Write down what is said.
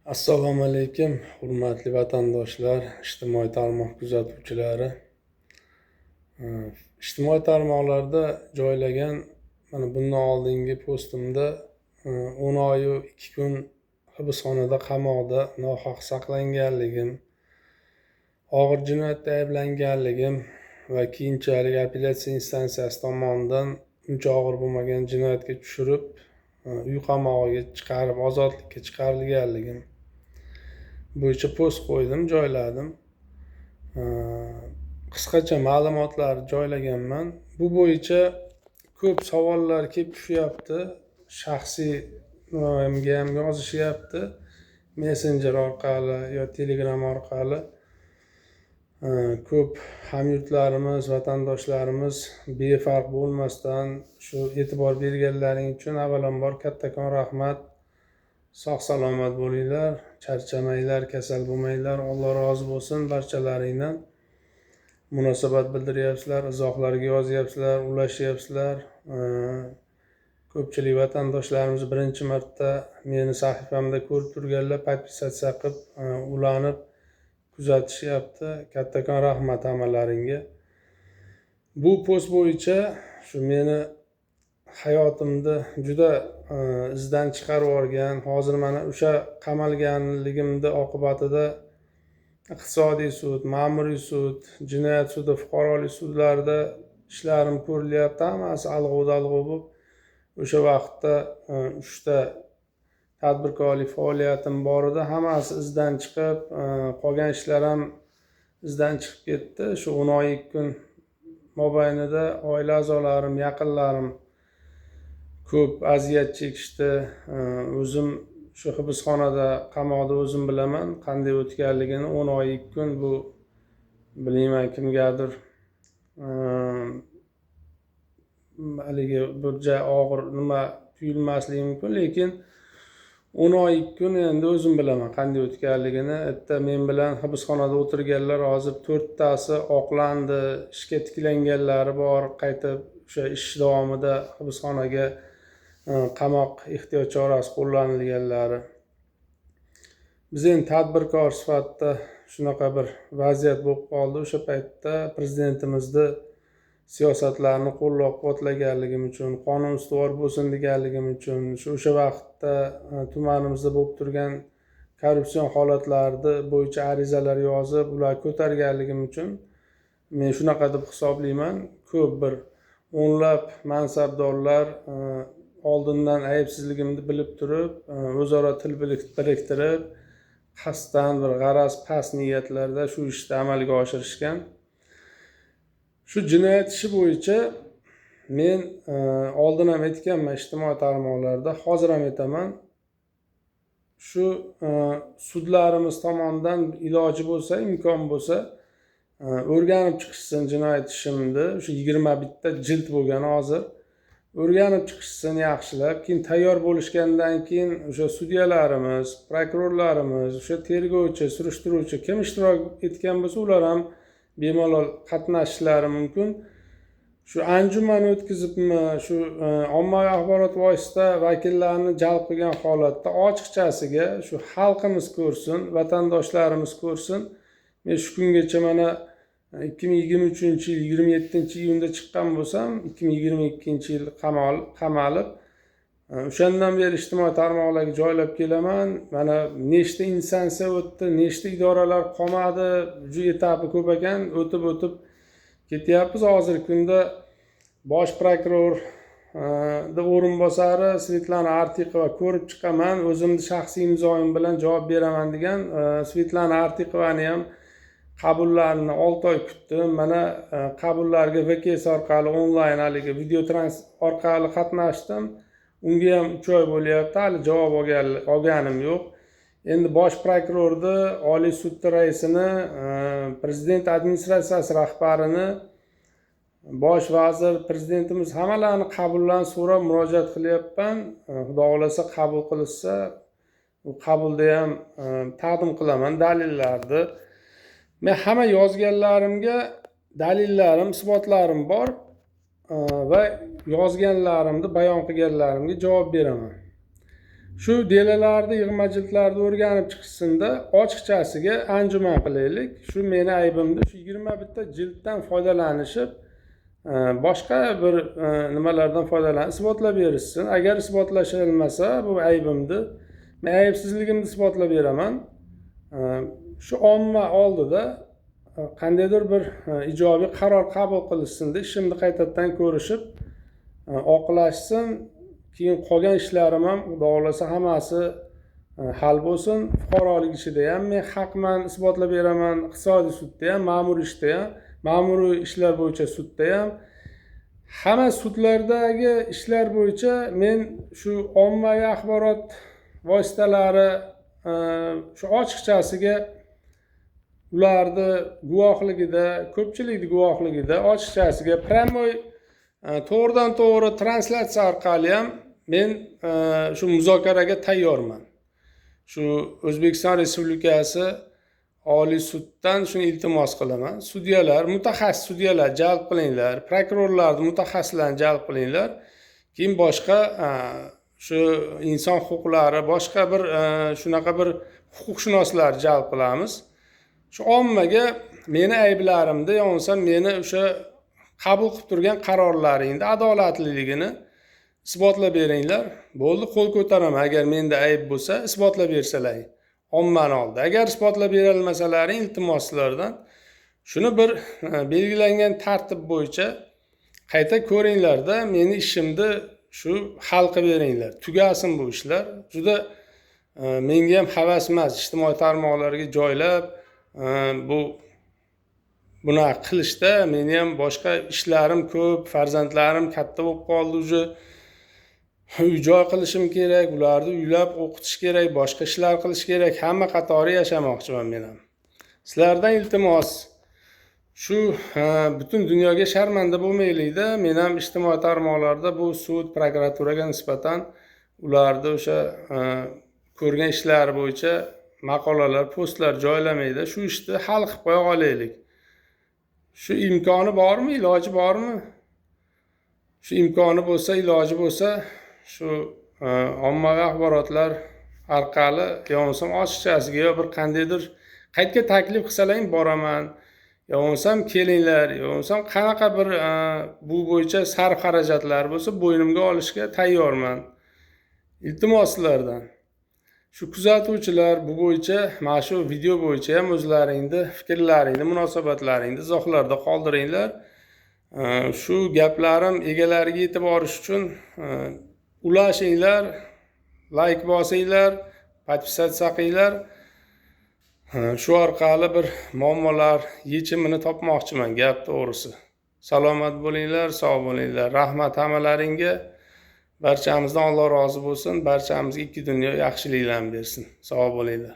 Assalomu alaykum, hurmatli vatandoshlar, ijtimoiy tarmoq kuzatuvchilari. Ijtimoiy tarmoqlarda joylagan mana bundan oldingi postimda 10 oy 2 kun hibsxonada qamoqda nohaq saqlanganligim, og'ir jinoyatda ayblanganligim va keyinchalik apellyatsiya instansiyasi tomonidan uncha og'ir bo'lmagan jinoyatga tushirib, uy qamog'iga chiqarib, ozodlikka chiqarilganligim bo'yicha post qo'ydim, joyladim. Qisqacha ma'lumotlar joylaganman. Bu bo'yicha ko'p savollar kelib tushyapti. Shaxsiy nomimga ham yozishyapti. Messenger orqali yo Telegram orqali. Ko'p hamyurtlarimiz, vatandoshlarimiz befarq bo'lmasdan shu e'tibor berganlaring uchun avvalambor kattakon rahmat. Sog' salomat bo'linglar, charchamanglar, kasal bo'lmanglar. Alloh rozi bo'lsin barchalaringdan. Munosabat bildiryapsizlar, izohlarga yozyapsizlar, ulashyapsizlar. Ko'pchilik vatandoshlarimiz birinchi marta meni sahifamda ko'rib turganlar podpisatsiya qilib, ulanib kuzatishyapti. Kattakon rahmat hammalaringga. Bu post bo'yicha shu meni hayotimda juda izdan chiqarib yuborgan, hozir mana o'sha qamalganligimda oqibatida iqtisodiy sud, ma'muriy sud, jinoyat sudi, fuqarolik sudlarida ishlarim ko'rilyapti. Hammasi alg'u-dalg'u bo'lib, o'sha vaqtda 3 ta tadbirkorlik faoliyatim bor edi. Hammasi izdan chiqib, qolgan ishlar ham izdan chiqib ketdi. Shu 10 oy 2 kun mobaynida oila a'zolarim, yaqinlarim ko'p aziyat chekishdi. O'zim shu hibsxonada, qamoqda o'zim bilaman qanday o'tganligini. 10 oy 2 kun bu bilmayman kimgadir haligi bir joy og'ir nima tuyulmasligi mumkin, lekin 10 oy 2 kun endi o'zim bilaman qanday o'tganligini. Bitta men bilan hibsxonada o'tirganlar hozir 4 tasi oqlandi, ishga tiklanganlari bor, qaytib o'sha ish davomida hibsxonaga qamoq ehtiyot chorasi qo'llanilganlari. Biz endi tadbirkor sifatida shunaqa bir vaziyat bo'lib qoldi. O'sha paytda prezidentimizni siyosatlarini qo'llab-quvvatlaganligim uchun, qonun ustuvor bo'lsin deganligim uchun, o'sha vaqtda tumanimizda bo'lib turgan korrupsion holatlarni bo'yicha arizalar yozib, ular ko'targanligim uchun men shunaqa deb hisoblayman. Ko'p bir o'nlab mansabdorlar oldindan aybsizligimni bilib turib, o'zaro til biriktirib, qasddan bir g'araz past niyatlarda shu ishni amalga oshirishgan. Shu jinoyat ishi bo'yicha men oldin ham aytganman ijtimoiy tarmoqlarda, hozir ham aytaman. Shu sudlarimiz tomonidan iloji bo'lsa, imkon bo'lsa, o'rganib chiqishsin jinoyat ishimni. Shu 21 ta jild bo'lgan hozir. O'rganib chiqishsin yaxshilab. Keyin tayyor bo'lishgandan keyin o'sha sudyalarimiz, prokurorlarimiz, o'sha tergovchi, surishtiruvchi kim ishtirok etgan bo'lsa, ular ham bemalol qatnashishlari mumkin. Shu anjuman o'tkazibmi, shu ommaviy axborot vosita vakillarini jalb qilgan holatda ochiqchasiga shu xalqimiz ko'rsin, vatandoshlarimiz ko'rsin. Men shu kungacha mana 2023-yil 27-iyunda chiqqan bo'lsam, 2022-yil qamalib, o'shandan beri ijtimoiy tarmoqlarga joylab kelaman. Mana nechta instansiya o'tdi, nechta idoralar qolmadi, juda etapi ko'p ekan, o'tib ketyapmiz. Hozirgi kunda bosh prokuror o'rinbosari Svetlana Artiqova ko'rib chiqaman, o'zimni shaxsiy imzoyim bilan javob beraman degan Svetlana Artiqovani ham qabullarini 6 oy kutdim. Mana qabullarga VKS orqali onlayn haligi video orqali qatnashdim. Unga ham 3 oy bo'lyapti, hali javob olganim yo'q. Endi bosh prokurorni, Oliy sud raisini, prezident administratsiyasi rahbarini, bosh vazir, prezidentimiz hammalarni qabullarni so'rab murojaat qilyapman. Xudo xolasa qabul qilishsa, u qabulda ham taqdim qilaman dalillarni. Men hamma yozganlarimga dalillarim, isbotlarim bor va yozganlarimni, bayon qilganlarimga javob beraman. shu delalarni yig'majildlarni o'rganib chiqishsinda ochiqchasiga anjuman qilaylik. Shu meni aybimda shu 21 jilddan foydalanishib boshqa bir nimalardan foydalanib isbotlab berishsin. Agar isbotlashilmasa bu aybimdi. Men aybsizligimni isbotlab beraman. Shu omma oldida qandaydir bir ijobiy qaror qabul qilishsin, ishimni qaytadan ko'rishib oqlashsin. Keyin qolgan ishlarim ham xudo xolasa hammasi hal bo'lsin. Fuqarolik ishida ham men haqman isbotlab beraman, iqtisodiy sudda ham, ma'muriy ishda ham, ma'muriy ishlar bo'yicha sudda ham, hamma sudlardagi ishlar bo'yicha men shu ommaviy axborot vositalari shu ochiqchasiga ularni guvohligida, ko'pchilikni guvohligida ochiqchasiga pryamoy to'g'ridan to'g'ri translyatsiya orqali ham men shu muzokaraga tayyorman. Shu O'zbekiston Respublikasi Oliy suddan shuni iltimos qilaman. Sudyalar, mutaxassis sudyalar jalb qilinglar, prokurorlarni mutaxassislarni jalb qilinglar. Keyin boshqa shu inson huquqlari, boshqa bir shunaqa bir huquqshunoslar jalb qilamiz. Shu ommaga meni ayblarimni, yo'nsa meni o'sha qabul qilib turgan qarorlaringni adolatliligini isbotlab beringlar. Bo'ldi, qo'l ko'taraman. Agar menda ayb bo'lsa, isbotlab bersalaring. Ommani oldida. Agar isbotlab bera olmasalaring, iltimos sizlardan shuni bir belgilangan tartib bo'yicha qayta ko'ringlarda, meni ishimni shu hal qilib beringlar. Tugasin bu ishlar. Juda menga ham havas emas ijtimoiy tarmoqlarga joylab buni qilishda. Meni ham boshqa ishlarim ko'p, farzandlarim katta bo'lib qoldi, uje uy-joy qilishim kerak, ularni uylab o'qitish kerak, boshqa ishlar qilish kerak. Hamma qatori yashamoqchiman men ham. Sizlardan iltimos, shu butun dunyoga sharmanda bo'lmaylikda. Men ham ijtimoiy tarmoqlarda bu sud, prokuraturaga nisbatan ularni o'sha ko'rgan ishlari bo'yicha maqolalar, postlar joylamaydi. Shu ishni hal qilib qo'ya olaylik. Shu imkoni bormi, iloji bormi? Shu imkoni bo'lsa, iloji bo'lsa, shu ommaviy axborotlar orqali yo'nsam ochiqchasiga yo bir qandaydir qaytga taklif qilsalaring boraman. Yo'nsam kelinglar, yo'nsam qanaqa bir bu bo'yicha sarf xarajatlar bo'lsa bo'ynimga olishga tayyorman. Iltimos sizlardan. Shu kuzatuvchilar bu bo'yicha, mana shu video bo'yicha ham o'zlaringni fikrlaringni, munosabatlaringni izohlarda qoldiringlar. Shu gaplarim egalariga yetib borish uchun ulashinglar, like bosinglar, podpisatsiya qilinglar. Shu orqali bir muammolar yechimini topmoqchiman, gap to'g'risi. Salomat bo'linglar, sog' bo'linglar. Rahmat hammalaringga. Barchamizdan Alloh rozi bo'lsin. Barchamizga ikki dunyo yaxshiliklarni bersin. Sog' bo'linglar.